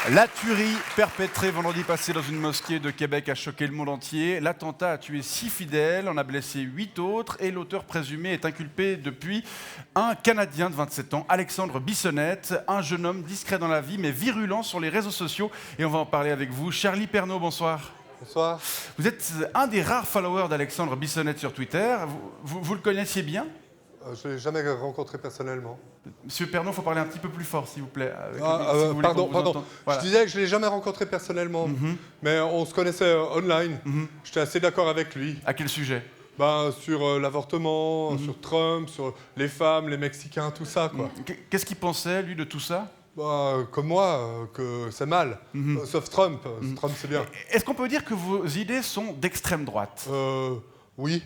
La tuerie perpétrée vendredi passé dans une mosquée de Québec a choqué le monde entier. L'attentat a tué 6 fidèles, en a blessé 8 autres et l'auteur présumé est inculpé depuis un Canadien de 27 ans, Alexandre Bissonnette, un jeune homme discret dans la vie mais virulent sur les réseaux sociaux. Et on va en parler avec vous. Charlie Pernaut, bonsoir. Bonsoir. Vous êtes un des rares followers d'Alexandre Bissonnette sur Twitter. Vous le connaissiez bien ? Je ne l'ai jamais rencontré personnellement. Monsieur Pernaut, il faut parler un petit peu plus fort, s'il vous plaît. Pardon. Voilà. Je disais que je ne l'ai jamais rencontré personnellement, mais on se connaissait online. J'étais assez d'accord avec lui. À quel sujet ? Sur l'avortement, sur Trump, sur les femmes, les Mexicains, tout ça, quoi. Qu'est-ce qu'il pensait, lui, de tout ça ? Comme moi, que c'est mal. Sauf Trump. Trump, c'est bien. Est-ce qu'on peut dire que vos idées sont d'extrême droite ? Oui.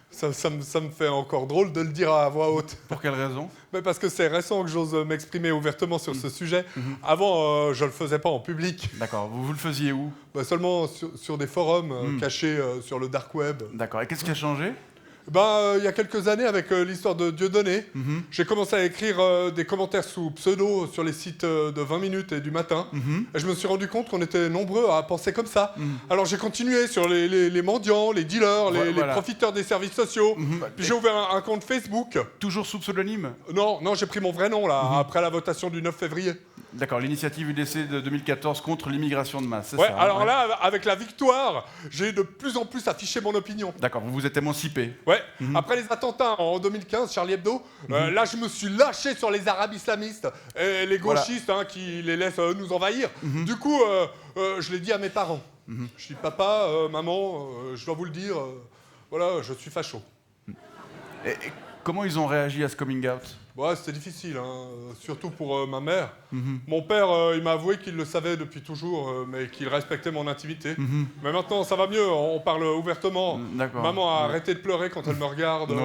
Ça me fait encore drôle de le dire à voix haute. Pour quelle raison ? Parce que c'est récent que j'ose m'exprimer ouvertement sur ce sujet. Avant, je ne le faisais pas en public. D'accord. Vous le faisiez où ? Seulement sur des forums cachés sur le dark web. D'accord. Et qu'est-ce qui a changé ? Il y a quelques années, avec l'histoire de Dieudonné, j'ai commencé à écrire des commentaires sous pseudo sur les sites de 20 minutes et du matin. Et je me suis rendu compte qu'on était nombreux à penser comme ça. Alors j'ai continué sur les mendiants, les dealers, les profiteurs des services sociaux. Puis j'ai ouvert un compte Facebook. Toujours sous pseudonyme ? Non, j'ai pris mon vrai nom, là, après la votation du 9 février. D'accord, l'initiative UDC de 2014 contre l'immigration de masse, c'est ouais, ça ? Alors là, avec la victoire, j'ai de plus en plus affiché mon opinion. D'accord, vous vous êtes émancipé. Ouais, après les attentats en 2015, Charlie Hebdo, là je me suis lâché sur les arabes islamistes et les gauchistes qui les laissent nous envahir. Du coup, je l'ai dit à mes parents. Je dis, papa, maman, je dois vous le dire, voilà, je suis facho. Et comment ils ont réagi à ce coming out ? C'était difficile, surtout pour ma mère. Mon père, il m'a avoué qu'il le savait depuis toujours, mais qu'il respectait mon intimité. Mais maintenant, ça va mieux, on parle ouvertement. Maman a arrêté de pleurer quand elle me regarde.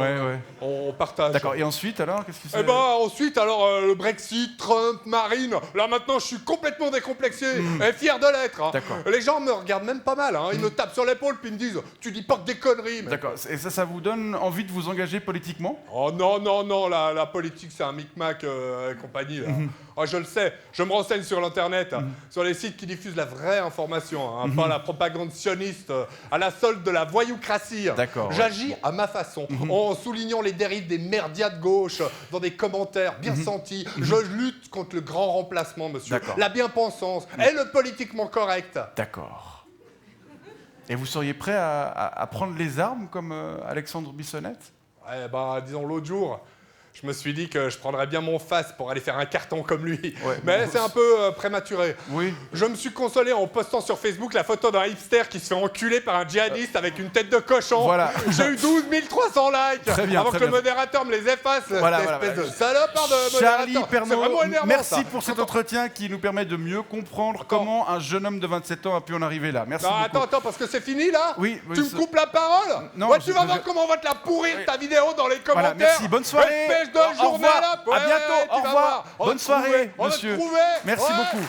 On partage. D'accord, et ensuite, alors, qu'est-ce qui s'est... Ensuite, le Brexit, Trump, Marine, là maintenant, je suis complètement décomplexé et fier de l'être. Les gens me regardent même pas mal, ils me tapent sur l'épaule puis me disent « Tu dis pas que des conneries !» D'accord, et ça vous donne envie de vous engager politiquement ? Oh non, la politique, c'est un micmac et compagnie. Là. Je le sais, je me renseigne sur l'internet, sur les sites qui diffusent la vraie information, pas la propagande sioniste, à la solde de la voyoucratie. J'agis à ma façon, en soulignant les dérives des merdias de gauche, dans des commentaires bien sentis. Je lutte contre le grand remplacement, monsieur, la bien-pensance et le politiquement correct. D'accord. Et vous seriez prêt à prendre les armes comme Alexandre Bissonnette ? Disons l'autre jour, je me suis dit que je prendrais bien mon face pour aller faire un carton comme lui. Mais c'est un peu prématuré. Oui. Je me suis consolé en postant sur Facebook la photo d'un hipster qui se fait enculer par un djihadiste avec une tête de cochon. Voilà. J'ai eu 12 300 likes avant que le modérateur me les efface. Espèce de salopard de modérateur. Charlie Pernaut, c'est vraiment énervant, merci ça. pour cet entretien qui nous permet de mieux comprendre comment un jeune homme de 27 ans a pu en arriver là. Merci beaucoup. Attends, parce que c'est fini là ? Oui. Tu me coupes la parole ? Non. Tu vas voir comment on va te la pourrir ta vidéo dans les commentaires. Voilà, merci, bonne soirée. Espèce de Au revoir. journée là. À bientôt, au revoir. Bonne soirée, on monsieur. va te trouver. Merci beaucoup.